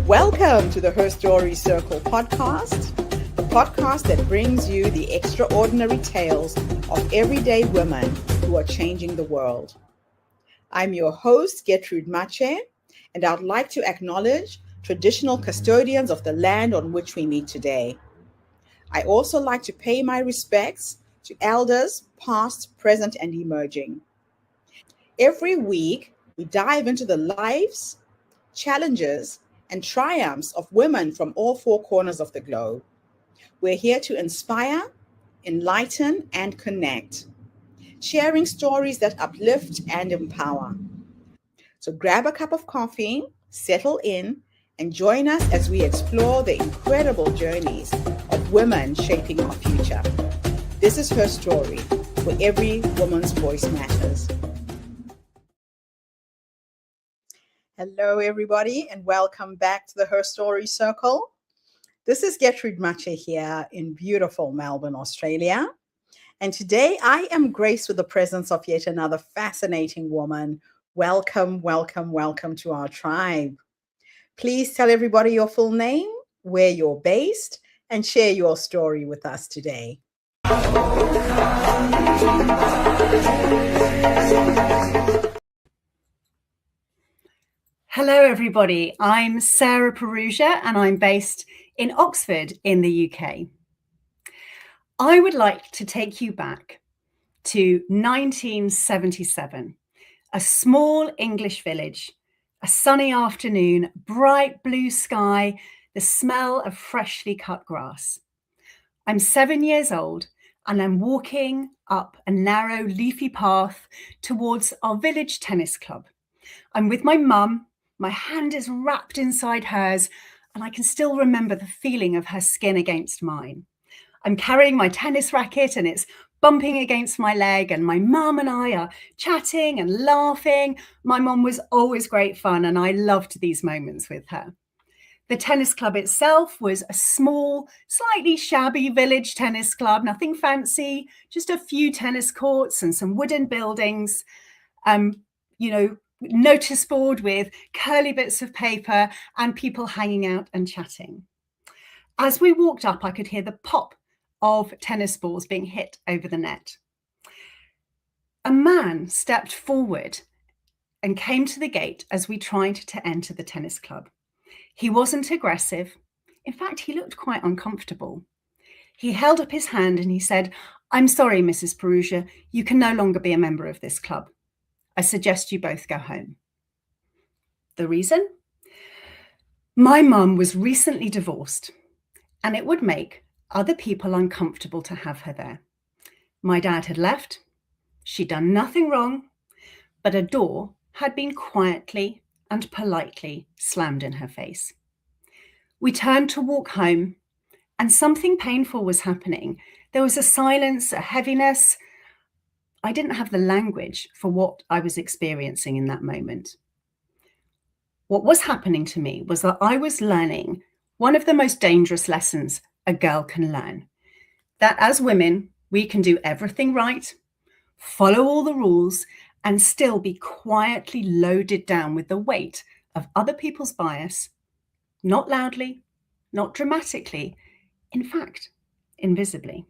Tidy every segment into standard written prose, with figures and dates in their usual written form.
Welcome to the Her Story Circle podcast, the podcast that brings you the extraordinary tales of everyday women who are changing the world. I'm your host, Gertrude Mache, and I'd like to acknowledge traditional custodians of the land on which we meet today. I also like to pay my respects to elders, past, present, and emerging. Every week, we dive into the lives, challenges, and triumphs of women from all four corners of the globe. We're here to inspire, enlighten, and connect, sharing stories that uplift and empower. So grab a cup of coffee, settle in, and join us as we explore the incredible journeys of women shaping our future. This is Her Story, where every woman's voice matters. Hello, everybody, and welcome back to the Her Story Circle. This is Gertrude Mache here in beautiful Melbourne, Australia. And today I am graced with the presence of yet another fascinating woman. Welcome, welcome, welcome to our tribe. Please tell everybody your full name, where you're based, and share your story with us today. Hello, everybody. I'm Sarah Perugia, and I'm based in Oxford in the UK. I would like to take you back to 1977, a small English village, a sunny afternoon, bright blue sky, the smell of freshly cut grass. I'm 7 years old, and I'm walking up a narrow leafy path towards our village tennis club. I'm with my mum. My hand is wrapped inside hers, and I can still remember the feeling of her skin against mine. I'm carrying my tennis racket, and it's bumping against my leg, and my mum and I are chatting and laughing. My mum was always great fun, and I loved these moments with her. The tennis club itself was a small, slightly shabby village tennis club, nothing fancy, just a few tennis courts and some wooden buildings. Notice board with curly bits of paper and people hanging out and chatting. As we walked up, I could hear the pop of tennis balls being hit over the net. A man stepped forward and came to the gate as we tried to enter the tennis club. He wasn't aggressive. In fact, he looked quite uncomfortable. He held up his hand and he said, "I'm sorry, Mrs. Perugia, you can no longer be a member of this club. I suggest you both go home." The reason? My mum was recently divorced, and it would make other people uncomfortable to have her there. My dad had left. She'd done nothing wrong, but a door had been quietly and politely slammed in her face. We turned to walk home, and something painful was happening. There was a silence, a heaviness. I didn't have the language for what I was experiencing in that moment. What was happening to me was that I was learning one of the most dangerous lessons a girl can learn. That as women, we can do everything right, follow all the rules, and still be quietly loaded down with the weight of other people's bias, not loudly, not dramatically, in fact, invisibly.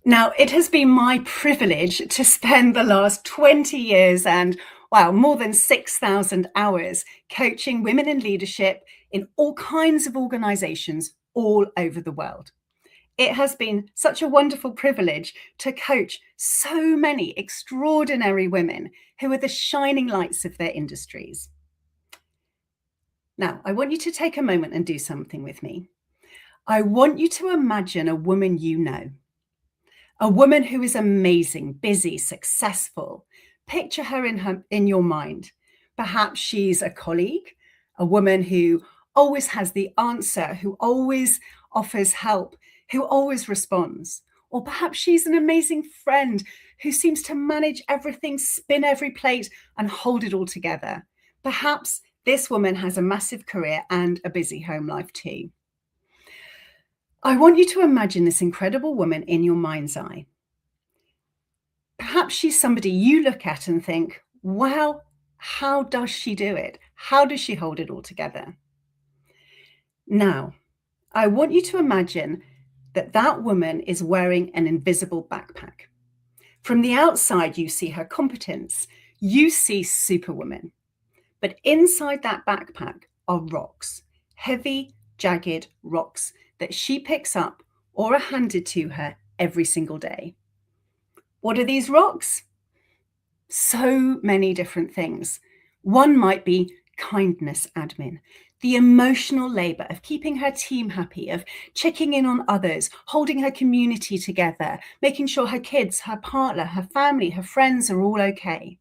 Now, it has been my privilege to spend the last 20 years and, more than 6,000 hours coaching women in leadership in all kinds of organizations all over the world. It has been such a wonderful privilege to coach so many extraordinary women who are the shining lights of their industries. Now, I want you to take a moment and do something with me. I want you to imagine a woman you know. A woman who is amazing, busy, successful. Picture her in your mind. Perhaps she's a colleague, a woman who always has the answer, who always offers help, who always responds. Or perhaps she's an amazing friend who seems to manage everything, spin every plate, and hold it all together. Perhaps this woman has a massive career and a busy home life too. I want you to imagine this incredible woman in your mind's eye. Perhaps she's somebody you look at and think, wow, how does she do it? How does she hold it all together? Now, I want you to imagine that that woman is wearing an invisible backpack. From the outside, you see her competence. You see Superwoman. But inside that backpack are rocks, heavy, jagged rocks that she picks up or are handed to her every single day. What are these rocks? So many different things. One might be kindness admin, the emotional labor of keeping her team happy, of checking in on others, holding her community together, making sure her kids, her partner, her family, her friends are all okay.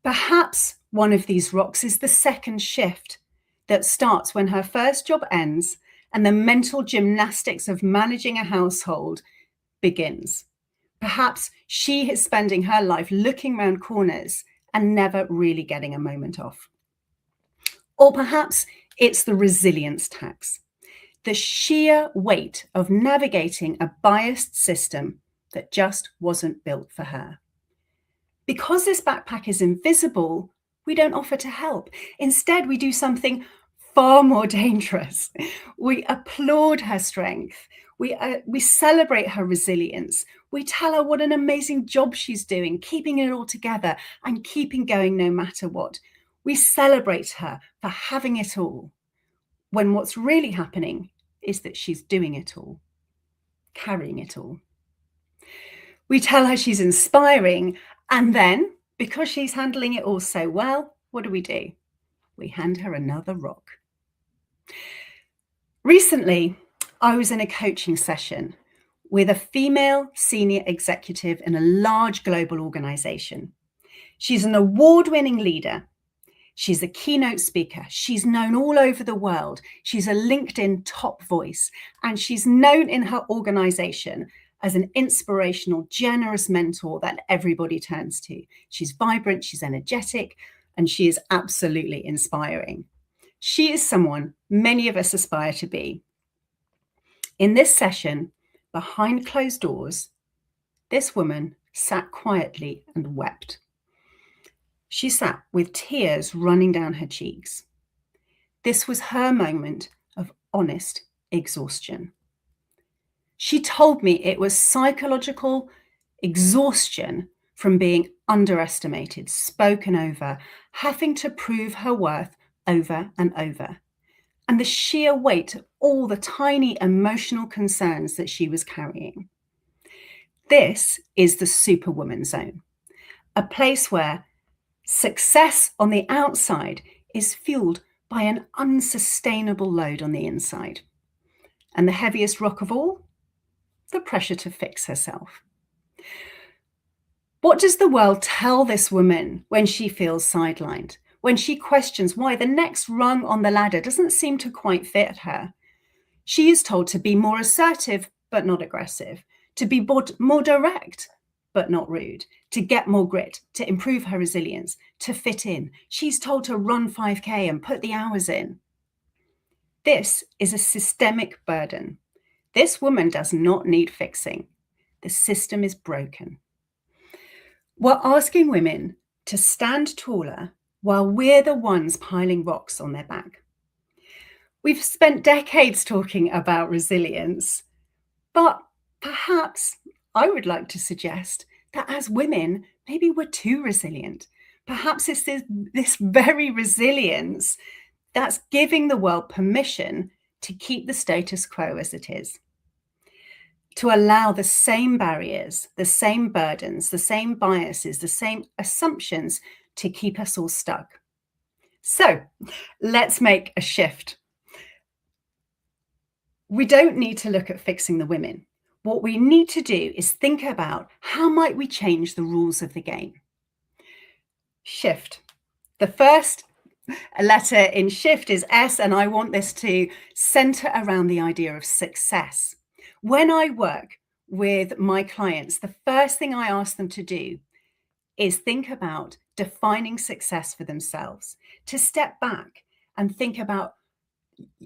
Perhaps one of these rocks is the second shift that starts when her first job ends and the mental gymnastics of managing a household begins. Perhaps she is spending her life looking around corners and never really getting a moment off. Or perhaps it's the resilience tax, the sheer weight of navigating a biased system that just wasn't built for her. Because this backpack is invisible, we don't offer to help. Instead, we do something far more dangerous. We applaud her strength. We celebrate her resilience. We tell her what an amazing job she's doing, keeping it all together and keeping going no matter what. We celebrate her for having it all, when what's really happening is that she's doing it all, carrying it all. We tell her she's inspiring, and then, because she's handling it all so well, what do? We hand her another rock. Recently, I was in a coaching session with a female senior executive in a large global organization. She's an award-winning leader. She's a keynote speaker. She's known all over the world. She's a LinkedIn top voice, and she's known in her organization as an inspirational, generous mentor that everybody turns to. She's vibrant, she's energetic, and she is absolutely inspiring. She is someone many of us aspire to be. In this session, behind closed doors, this woman sat quietly and wept. She sat with tears running down her cheeks. This was her moment of honest exhaustion. She told me it was psychological exhaustion from being underestimated, spoken over, having to prove her worth over and over, and the sheer weight of all the tiny emotional concerns that she was carrying. This is the Superwoman Zone, a place where success on the outside is fueled by an unsustainable load on the inside. And the heaviest rock of all? The pressure to fix herself. What does the world tell this woman when she feels sidelined? When she questions why the next rung on the ladder doesn't seem to quite fit her? She is told to be more assertive, but not aggressive, to be more direct, but not rude, to get more grit, to improve her resilience, to fit in. She's told to run 5K and put the hours in. This is a systemic burden. This woman does not need fixing. The system is broken. We're asking women to stand taller while we're the ones piling rocks on their back. We've spent decades talking about resilience, but perhaps I would like to suggest that as women, maybe we're too resilient. Perhaps it's this very resilience that's giving the world permission to keep the status quo as it is, to allow the same barriers, the same burdens, the same biases, the same assumptions to keep us all stuck. So let's make a shift. We don't need to look at fixing the women. What we need to do is think about how might we change the rules of the game. Shift. The first letter in shift is S, and I want this to center around the idea of success. When I work with my clients, the first thing I ask them to do is think about defining success for themselves, to step back and think about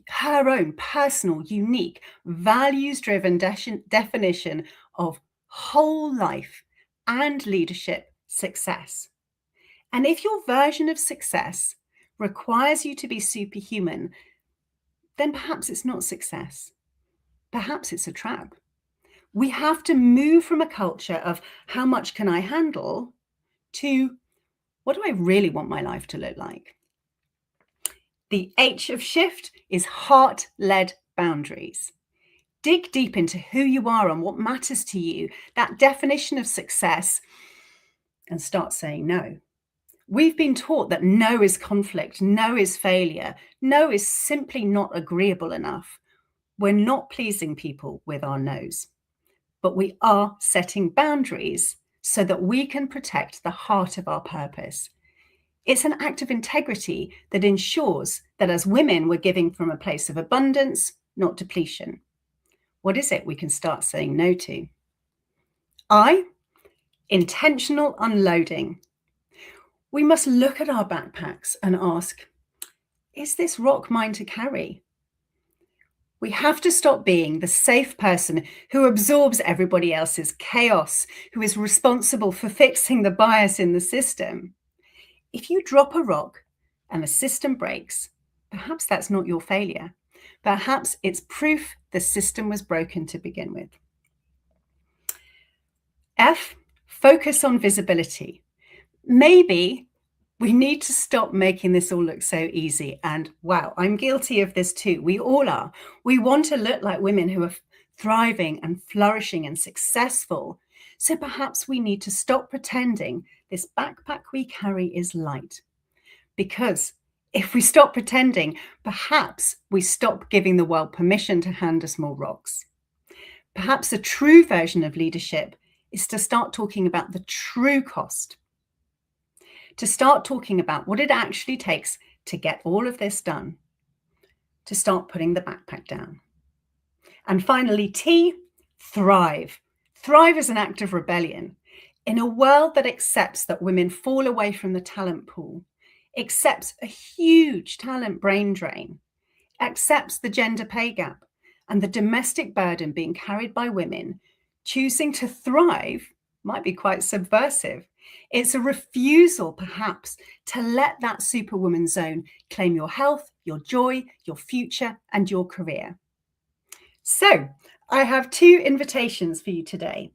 her own personal, unique, values-driven definition of whole life and leadership success. And if your version of success requires you to be superhuman, then perhaps it's not success. Perhaps it's a trap. We have to move from a culture of how much can I handle to what do I really want my life to look like? The H of shift is heart-led boundaries. Dig deep into who you are and what matters to you, that definition of success, and start saying no. We've been taught that no is conflict, no is failure, no is simply not agreeable enough. We're not pleasing people with our no's, but we are setting boundaries so that we can protect the heart of our purpose. It's an act of integrity that ensures that as women, we're giving from a place of abundance, not depletion. What is it we can start saying no to? Intentional unloading. We must look at our backpacks and ask, is this rock mine to carry? We have to stop being the safe person who absorbs everybody else's chaos, who is responsible for fixing the bias in the system. If you drop a rock and the system breaks, perhaps that's not your failure. Perhaps it's proof the system was broken to begin with. F, focus on visibility. Maybe we need to stop making this all look so easy. And wow, I'm guilty of this too. We all are. We want to look like women who are thriving and flourishing and successful. So perhaps we need to stop pretending this backpack we carry is light. Because if we stop pretending, perhaps we stop giving the world permission to hand us more rocks. Perhaps a true version of leadership is to start talking about the true cost. To start talking about what it actually takes to get all of this done. To start putting the backpack down. And finally, T, thrive. Thrive is an act of rebellion. In a world that accepts that women fall away from the talent pool, accepts a huge talent brain drain, accepts the gender pay gap and the domestic burden being carried by women, choosing to thrive might be quite subversive. It's a refusal, perhaps, to let that Superwoman Zone claim your health, your joy, your future, and your career. So, I have 2 invitations for you today.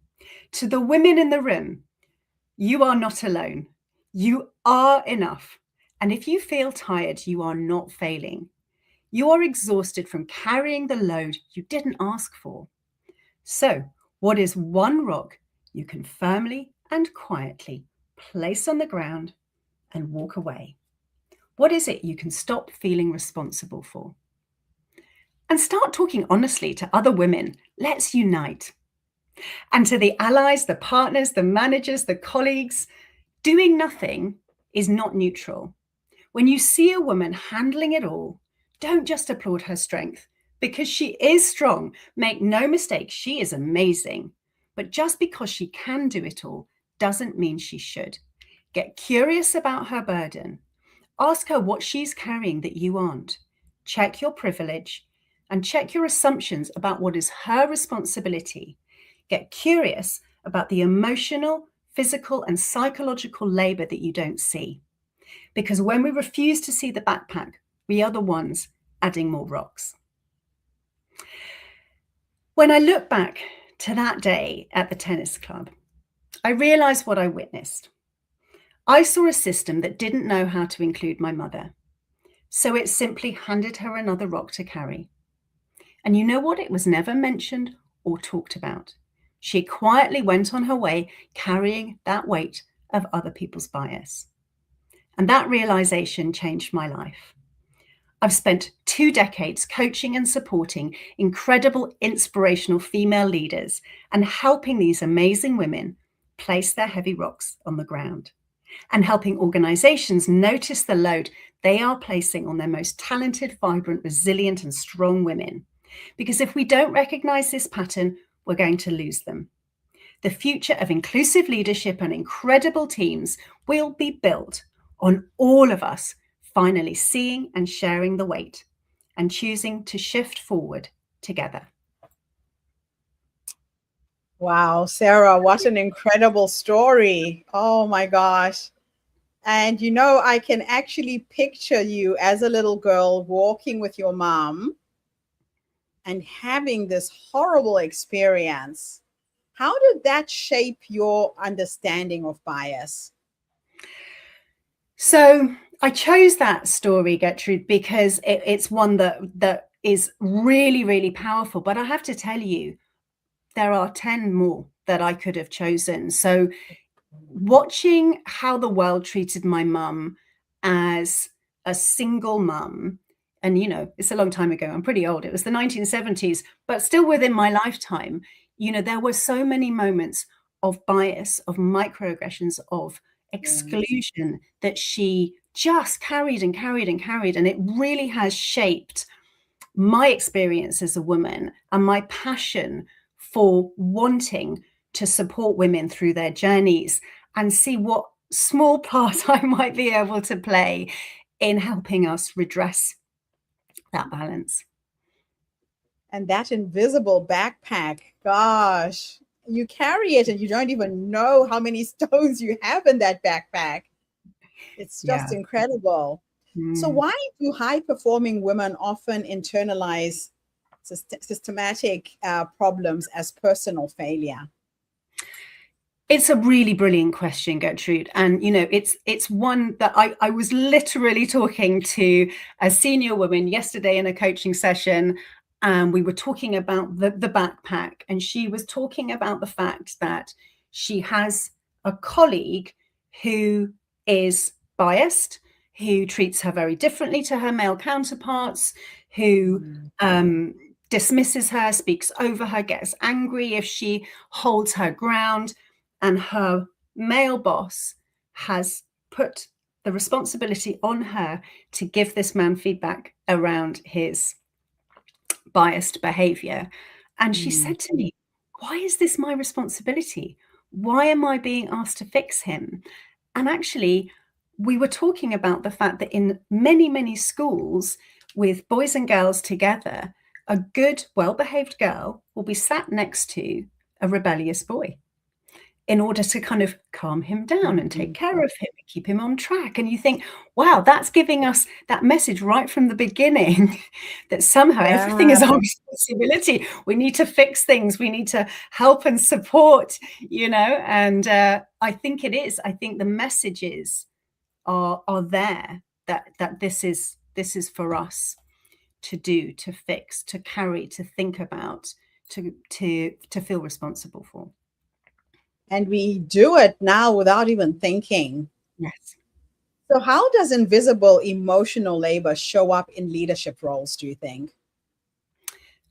To the women in the room, you are not alone. You are enough. And if you feel tired, you are not failing. You are exhausted from carrying the load you didn't ask for. So, what is one rock you can firmly and quietly place on the ground and walk away? What is it you can stop feeling responsible for? And start talking honestly to other women. Let's unite. And to the allies, the partners, the managers, the colleagues, doing nothing is not neutral. When you see a woman handling it all, don't just applaud her strength, because she is strong. Make no mistake, she is amazing. But just because she can do it all doesn't mean she should. Get curious about her burden. Ask her what she's carrying that you aren't. Check your privilege and check your assumptions about what is her responsibility. Get curious about the emotional, physical, and psychological labor that you don't see. Because when we refuse to see the backpack, we are the ones adding more rocks. When I look back to that day at the tennis club, I realized what I witnessed. I saw a system that didn't know how to include my mother, so it simply handed her another rock to carry. And you know what? It was never mentioned or talked about. She quietly went on her way, carrying that weight of other people's bias. And that realization changed my life. I've spent 2 decades coaching and supporting incredible, inspirational female leaders and helping these amazing women place their heavy rocks on the ground, and helping organizations notice the load they are placing on their most talented, vibrant, resilient, and strong women. Because if we don't recognize this pattern, we're going to lose them. The future of inclusive leadership and incredible teams will be built on all of us finally seeing and sharing the weight and choosing to shift forward together. Wow, Sarah, what an incredible story. Oh my gosh. And you know, I can actually picture you as a little girl walking with your mom and having this horrible experience. How did that shape your understanding of bias? So I chose that story, Gertrude, because it's one that is really, really powerful. But I have to tell you, there are 10 more that I could have chosen. So watching how the world treated my mum as a single mum, and you know, it's a long time ago, I'm pretty old, it was the 1970s, but still within my lifetime, you know, there were so many moments of bias, of microaggressions, of Yes. exclusion that she just carried and carried and carried, and it really has shaped my experience as a woman and my passion for wanting to support women through their journeys and see what small part I might be able to play in helping us redress that balance. And that invisible backpack, gosh, you carry it and you don't even know how many stones you have in that backpack. It's just Yeah. incredible. So, Mm. why do high performing women often internalize systematic problems as personal failure? It's a really brilliant question, Gertrude. And you know, it's one that I was literally talking to a senior woman yesterday in a coaching session, and we were talking about the backpack, and she was talking about the fact that she has a colleague who is biased, who treats her very differently to her male counterparts, who Mm. dismisses her, speaks over her, gets angry if she holds her ground, and her male boss has put the responsibility on her to give this man feedback around his biased behavior. And she Mm. said to me, "Why is this my responsibility? Why am I being asked to fix him?" And actually, we were talking about the fact that in many, many schools, with boys and girls together, a good, well behaved girl will be sat next to a rebellious boy in order to kind of calm him down and take Mm. care of him and keep him on track. And you think, wow, that's giving us that message right from the beginning that somehow everything Yeah. is our responsibility. We need to fix things. We need to help and support, you know, and I think it is. I think the messages are there that this is for us to do, to fix, to carry, to think about, to feel responsible for. And we do it now without even thinking. Yes. So, how does invisible emotional labor show up in leadership roles, do you think?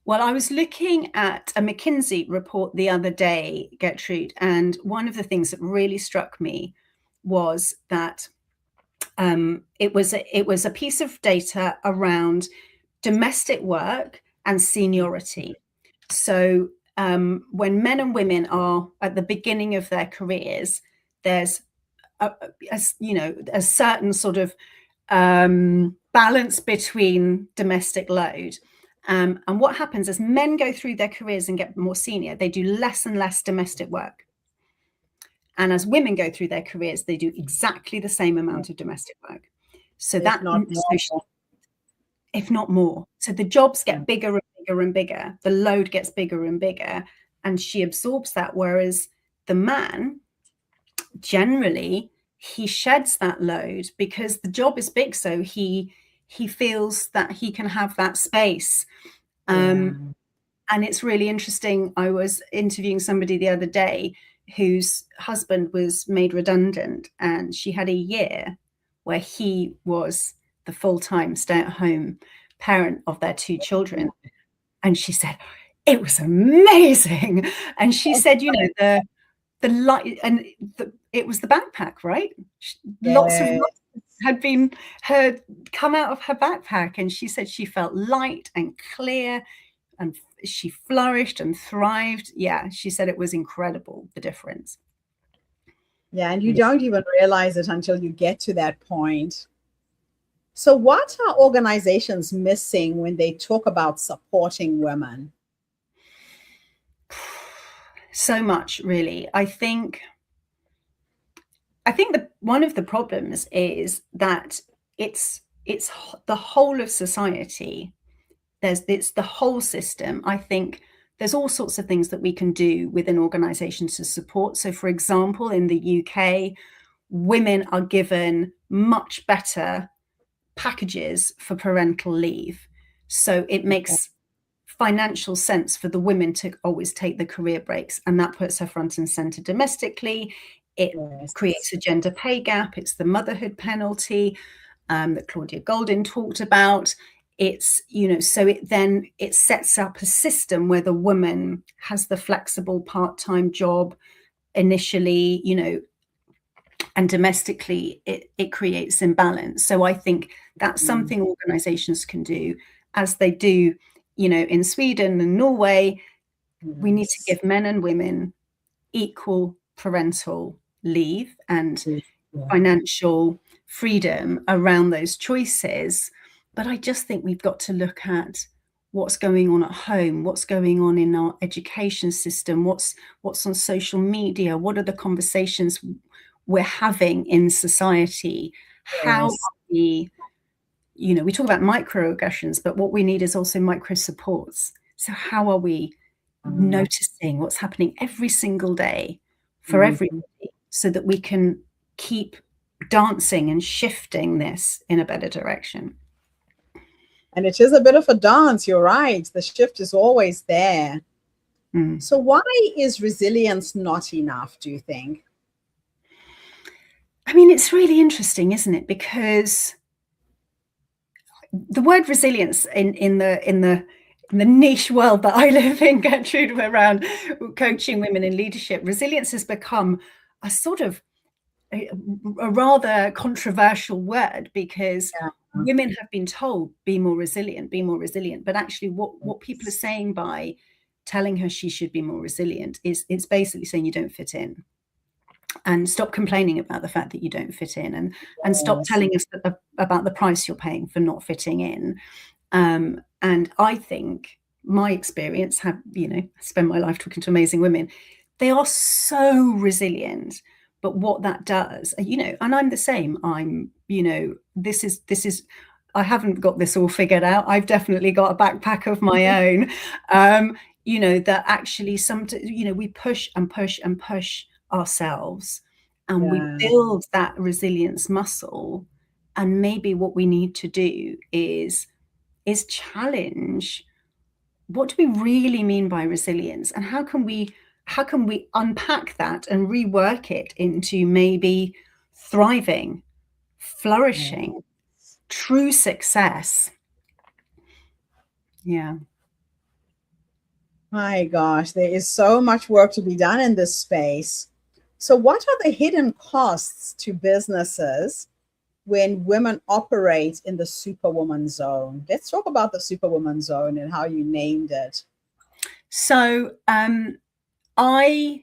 Well, I was looking at a McKinsey report the other day, Gertrude, and one of the things that really struck me was that it was a piece of data around domestic work and seniority. So when men and women are at the beginning of their careers, there's a certain sort of balance between domestic load. And what happens as men go through their careers and get more senior, they do less and less domestic work. And as women go through their careers, they do exactly the same amount of domestic work. So If that, not so more. if not more. So the jobs Yeah. get bigger and bigger and bigger. The load gets bigger and bigger. And she absorbs that. Whereas the man, generally, he sheds that load because the job is big. So he feels that he can have that space. Yeah. And it's really interesting. I was interviewing somebody the other day whose husband was made redundant, and she had a year where he was the full-time stay-at-home parent of their two children. And she said, it was amazing. And she said, you know, the light, and it was the backpack, right? Lots of Yeah. had been her come out of her backpack, and she said she felt light and clear, and she flourished and thrived. Yeah, she said it was incredible, the difference. Yeah. And you don't even realize it until you get to that point. So, what are organizations missing when they talk about supporting women? So much, really. I think I think one of the problems is that it's the whole of society. It's the whole system. I think there's all sorts of things that we can do within organisations to support. So, for example, in the UK, women are given much better packages for parental leave. So it makes financial sense for the women to always take the career breaks, and that puts her front and center domestically. It creates a gender pay gap. It's the motherhood penalty that Claudia Goldin talked about. It's, so it sets up a system where the woman has the flexible part-time job initially, and domestically it creates imbalance. So I think that's something organizations can do, as they do, in Sweden and Norway. We need to give men and women equal parental leave and financial freedom around those choices. But I just think we've got to look at what's going on at home, what's going on in our education system, what's on social media, what are the conversations we're having in society. How are we talk about microaggressions, but what we need is also micro supports. So how are we noticing what's happening every single day for everybody, so that we can keep dancing and shifting this in a better direction? And it is a bit of a dance, you're right. The shift is always there. So why is resilience not enough, do you think? I mean, it's really interesting, isn't it? Because the word resilience in the niche world that I live in, Gertrude, around coaching women in leadership, resilience has become a sort of a rather controversial word, because women have been told, be more resilient. But actually what people are saying by telling her she should be more resilient is it's basically saying you don't fit in. And stop complaining about the fact that you don't fit in, and stop telling us about the price you're paying for not fitting in. And I think my experience, I spend my life talking to amazing women. They are so resilient, but what that does, and I'm the same. This is, I haven't got this all figured out. I've definitely got a backpack of my own. That actually we push and push and push ourselves, and we build that resilience muscle. And maybe what we need to do is challenge, what do we really mean by resilience, and how can we unpack that and rework it into maybe thriving, flourishing, true success. My gosh, there is so much work to be done in this space. So what are the hidden costs to businesses when women operate in the Superwoman Zone? Let's talk about the Superwoman Zone and how you named it. So I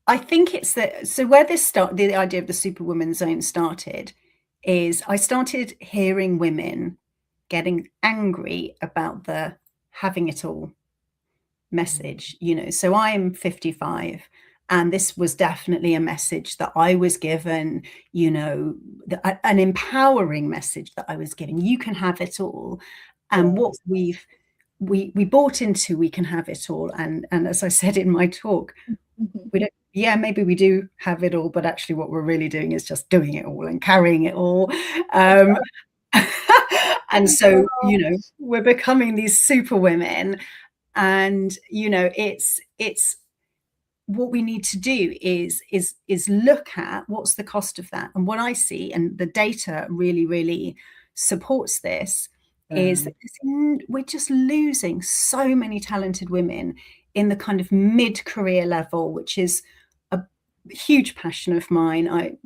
think it's where the idea of the Superwoman Zone started is I started hearing women getting angry about the having it all message. So I am 55, and this was definitely a message that I was given, an empowering message that I was given. You can have it all. And what we bought into, we can have it all. And as I said in my talk, we don't, maybe we do have it all, but actually what we're really doing is just doing it all and carrying it all. And so, we're becoming these super women. And it's what we need to do is look at what's the cost of that. And what I see, and the data really supports this, is that we're just losing so many talented women in the kind of mid-career level, which is a huge passion of mine. I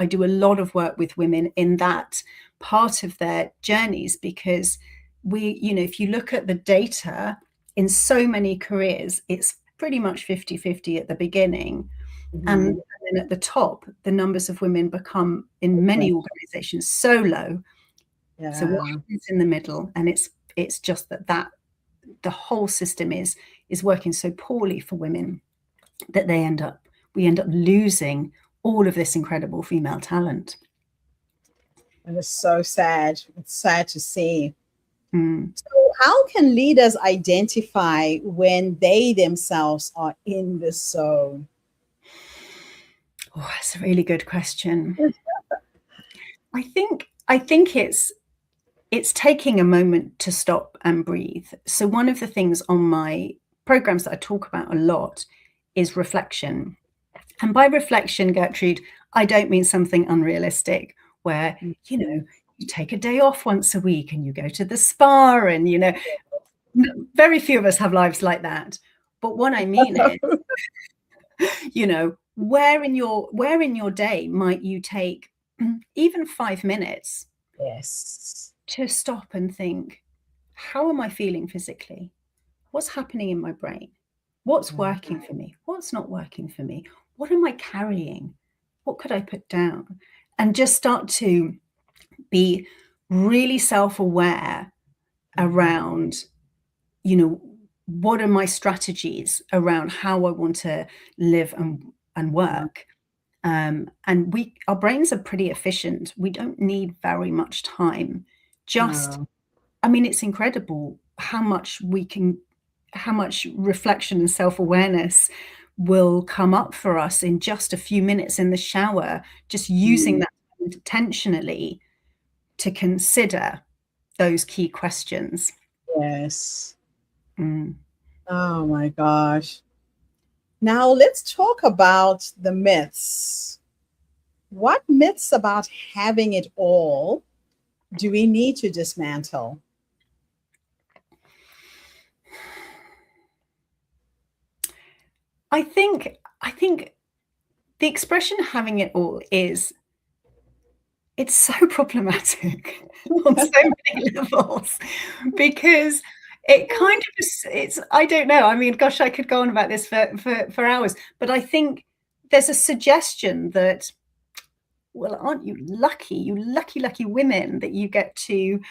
do a lot of work with women in that part of their journeys, because if you look at the data, in so many careers, it's pretty much 50-50 at the beginning. And then at the top, the numbers of women become, in many organizations, so low. So what happens in the middle? And it's just that the whole system is working so poorly for women that we end up losing all of this incredible female talent. And it's so sad. It's sad to see. Mm. So how can leaders identify when they themselves are in the zone? Oh, that's a really good question. I think it's taking a moment to stop and breathe. So one of the things on my programs that I talk about a lot is reflection. And by reflection, Gertrude, I don't mean something unrealistic where, you know, you take a day off once a week and you go to the spa and, you know, very few of us have lives like that. But what I mean is, you know, where in your day might you take even 5 minutes Yes. to stop and think, how am I feeling physically? What's happening in my brain? What's working for me? What's not working for me? What am I carrying? What could I put down? And just start to be really self-aware around, you know, what are my strategies around how I want to live and work. And our brains are pretty efficient. We don't need very much time. I mean, it's incredible how much reflection and self-awareness will come up for us in just a few minutes in the shower, just using that intentionally to consider those key questions. Yes. Oh my gosh. Now let's talk about the myths. What myths about having it all do we need to dismantle? I think the expression having it all it's so problematic on so many levels, because it kind of it's I don't know. I mean, gosh, I could go on about this for hours, but I think there's a suggestion that, well, aren't you lucky, you lucky women, that you get to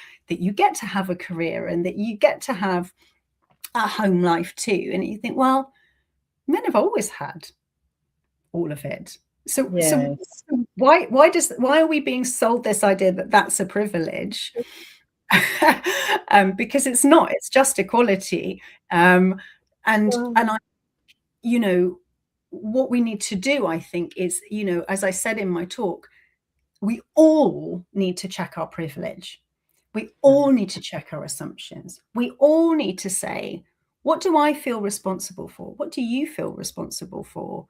have a career and that you get to have a home life too. And you think, well, men have always had all of it. So why are we being sold this idea that that's a privilege? Because it's not. It's just equality. And I, you know, what we need to do, I think, is, you know, as I said in my talk, we all need to check our privilege. We all need to check our assumptions. We all need to say, what do I feel responsible for? What do you feel responsible for?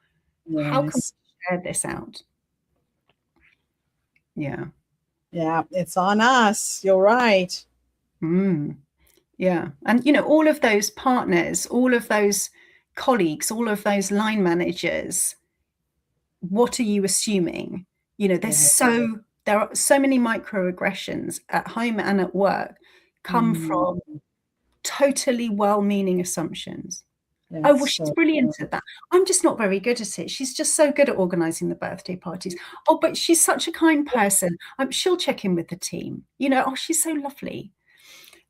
How can we share this out? Yeah. Yeah, it's on us. You're right. Yeah. And, you know, all of those partners, all of those colleagues, all of those line managers, what are you assuming? You know, there are so many microaggressions at home and at work come from totally well-meaning assumptions. Oh, well, she's brilliant at that. I'm just not very good at it. She's just so good at organizing the birthday parties. Oh, but she's such a kind person. She'll check in with the team. You know, oh, she's so lovely.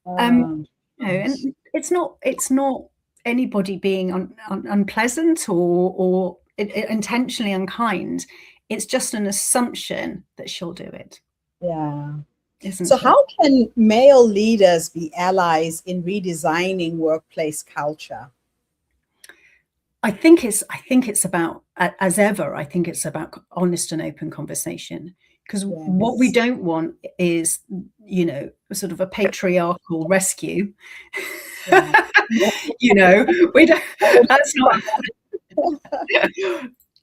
You know, and it's not anybody being unpleasant or intentionally unkind. It's just an assumption that she'll do it. Yeah. So how can male leaders be allies in redesigning workplace culture? I think it's about, as ever, I think it's about honest and open conversation. Because what we don't want is, you know, sort of a patriarchal rescue. You know, we don't. That's not.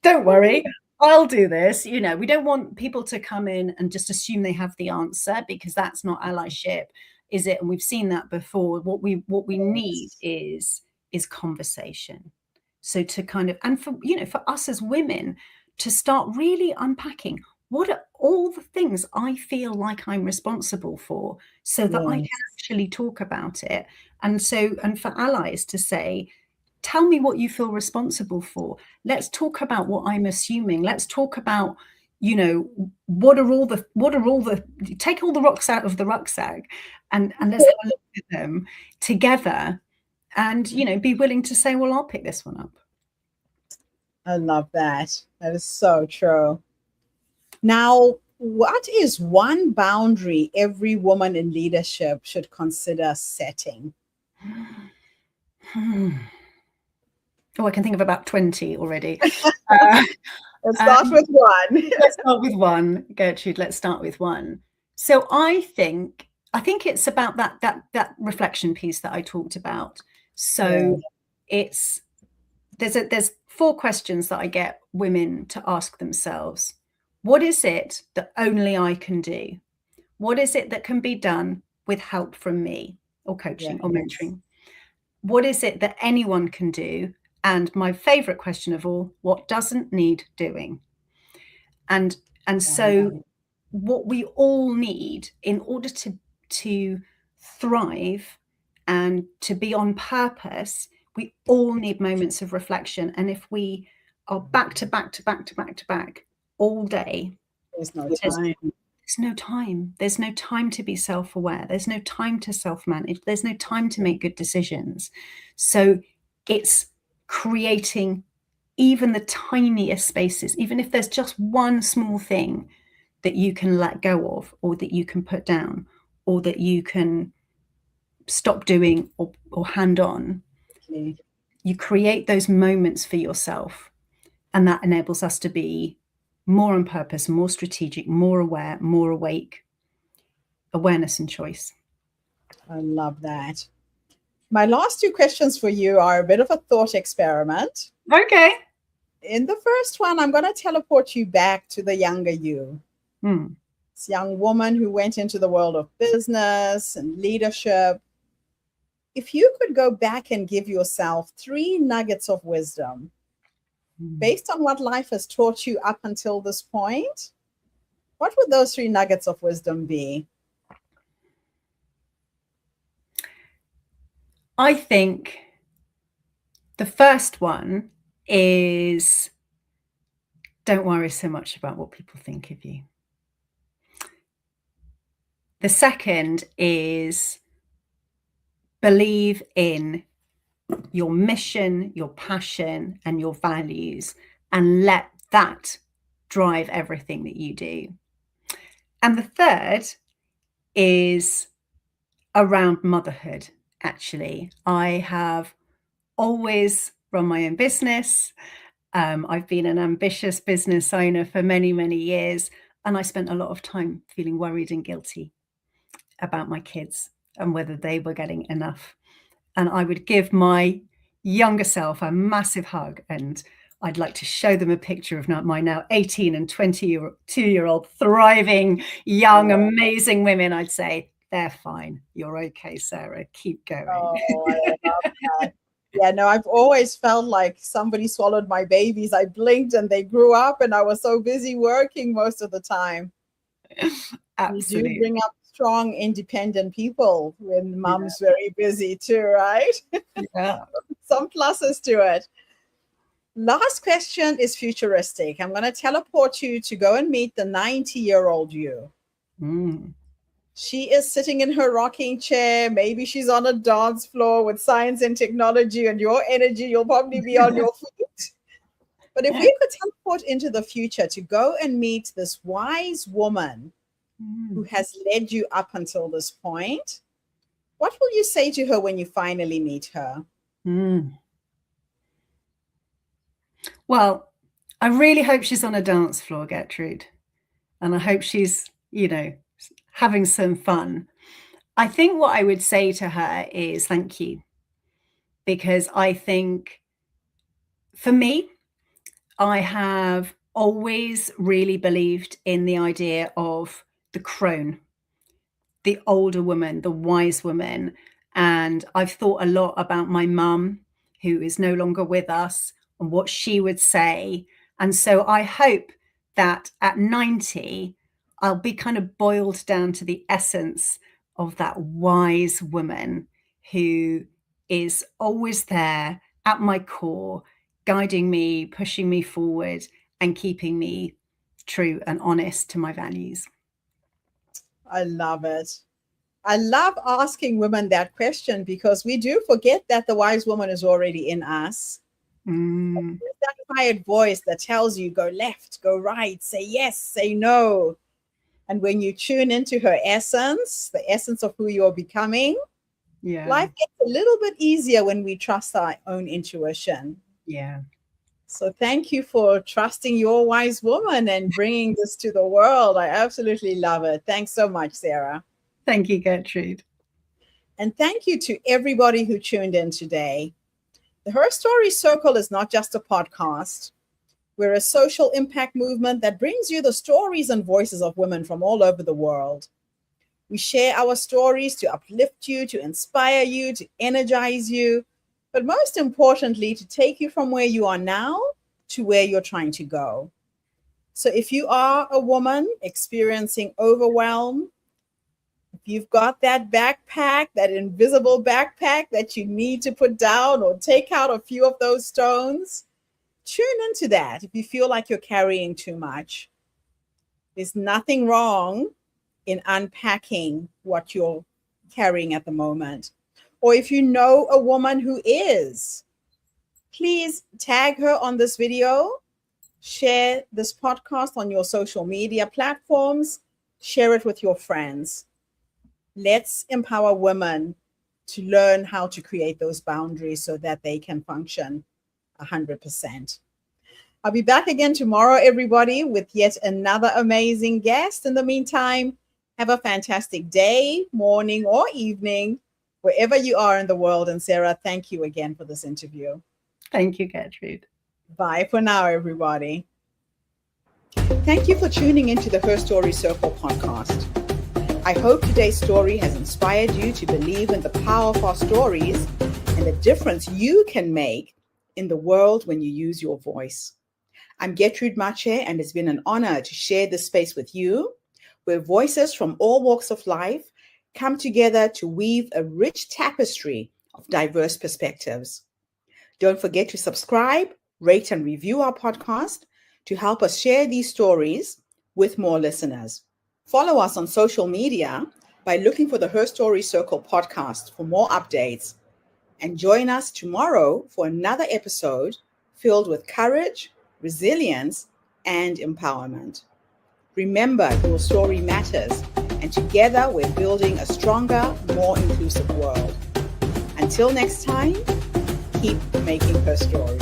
Don't worry, I'll do this. You know, we don't want people to come in and just assume they have the answer, because that's not allyship, is it? And we've seen that before. What we need is conversation. So to kind of, and for, you know, for us as women to start really unpacking, what are all the things I feel like I'm responsible for, so that I can actually talk about it. And for allies to say, tell me what you feel responsible for. Let's talk about what I'm assuming. Let's talk about, you know, what are all the take all the rocks out of the rucksack and let's have a look at them together, and, you know, be willing to say, well, I'll pick this one up. I love that. That is so true. Now, what is one boundary every woman in leadership should consider setting? Hmm. Oh, I can think of about 20 already. Uh, Let's start um, with one. let's start with one, Gertrude. Let's start with one. So I think it's about that reflection piece that I talked about. Yeah, So it's there's four questions that I get women to ask themselves. What is it that only I can do? What is it that can be done with help from me, or coaching or yes. mentoring? What is it that anyone can do? And my favorite question of all, what doesn't need doing? And so Wow. what we all need in order to thrive and to be on purpose, we all need moments of reflection. And if we are back to back to back to back to back all day, There's no there's time. there's no time. There's no time to be self-aware. There's no time to self-manage. There's no time to make good decisions. So it's creating even the tiniest spaces, even if there's just one small thing that you can let go of, or that you can put down, or that you can stop doing, or hand on. Okay. You create those moments for yourself, and that enables us to be more on purpose, more strategic, more aware, more awake. Awareness and choice. I love that. My last two questions for you are a bit of a thought experiment. Okay. In the first one, I'm going to teleport you back to the younger you. Hmm. This young woman who went into the world of business and leadership. If you could go back and give yourself three nuggets of wisdom based on what life has taught you up until this point, what would those three nuggets of wisdom be? I think the first one is, don't worry so much about what people think of you. The second is, believe in your mission, your passion, and your values, and let that drive everything that you do. And the third is around motherhood. Actually, I have always run my own business. I've been an ambitious business owner for many, many years, and I spent a lot of time feeling worried and guilty about my kids and whether they were getting enough. And I would give my younger self a massive hug, and I'd like to show them a picture of my now 18 and 22-year-old thriving, young, amazing women. I'd say, they're fine. You're okay, Sarah. Keep going. Oh, I love that. Yeah, no, I've always felt like somebody swallowed my babies. I blinked and they grew up, and I was so busy working most of the time. You do Absolutely. bring up strong, independent people when Yeah. mom's very busy too, right? Yeah. Some pluses to it. Last question is futuristic. I'm going to teleport you to go and meet the 90-year-old you. Mm. She is sitting in her rocking chair. Maybe she's on a dance floor with science and technology, and your energy, you'll probably be on your feet. But if we could teleport into the future to go and meet this wise woman who Mm. has led you up until this point, what will you say to her when you finally meet her? Mm. Well, I really hope she's on a dance floor, Gertrude. And I hope she's, having some fun. I think what I would say to her is thank you. Because I think for me, I have always really believed in the idea of the crone, the older woman, the wise woman. And I've thought a lot about my mum, who is no longer with us, and what she would say. And so I hope that at 90, I'll be kind of boiled down to the essence of that wise woman who is always there at my core, guiding me, pushing me forward, and keeping me true and honest to my values. I love it. I love asking women that question because we do forget that the wise woman is already in us. Mm, That quiet voice that tells you go left, go right, say yes, say no. And when you tune into her essence, the essence of who you're becoming, yeah. life gets a little bit easier when we trust our own intuition. Yeah. So thank you for trusting your wise woman and bringing this to the world. I absolutely love it. Thanks so much, Sarah. Thank you, Gertrude. And thank you to everybody who tuned in today. The Her Story Circle is not just a podcast. We're a social impact movement that brings you the stories and voices of women from all over the world. We share our stories to uplift you, to inspire you, to energize you, but most importantly, to take you from where you are now to where you're trying to go. So if you are a woman experiencing overwhelm, if you've got that backpack, that invisible backpack that you need to put down or take out a few of those stones, tune into that if you feel like you're carrying too much. There's nothing wrong in unpacking what you're carrying at the moment. Or if you know a woman who is, please tag her on this video, share this podcast on your social media platforms, share it with your friends. Let's empower women to learn how to create those boundaries so that they can function 100%. I'll be back again tomorrow, everybody, with yet another amazing guest. In the meantime, have a fantastic day, morning, or evening, wherever you are in the world. And Sarah, thank you again for this interview. Thank you, Gertrude. Bye for now, everybody. Thank you for tuning into the Her Story Circle podcast. I hope today's story has inspired you to believe in the power of our stories and the difference you can make in the world when you use your voice. I'm Gertrude Mache, and it's been an honor to share this space with you, where voices from all walks of life come together to weave a rich tapestry of diverse perspectives. Don't forget to subscribe, rate, and review our podcast to help us share these stories with more listeners. Follow us on social media by looking for the Her Story Circle podcast for more updates. And join us tomorrow for another episode filled with courage, resilience, and empowerment. Remember, your story matters, and together we're building a stronger, more inclusive world. Until next time, keep making her story.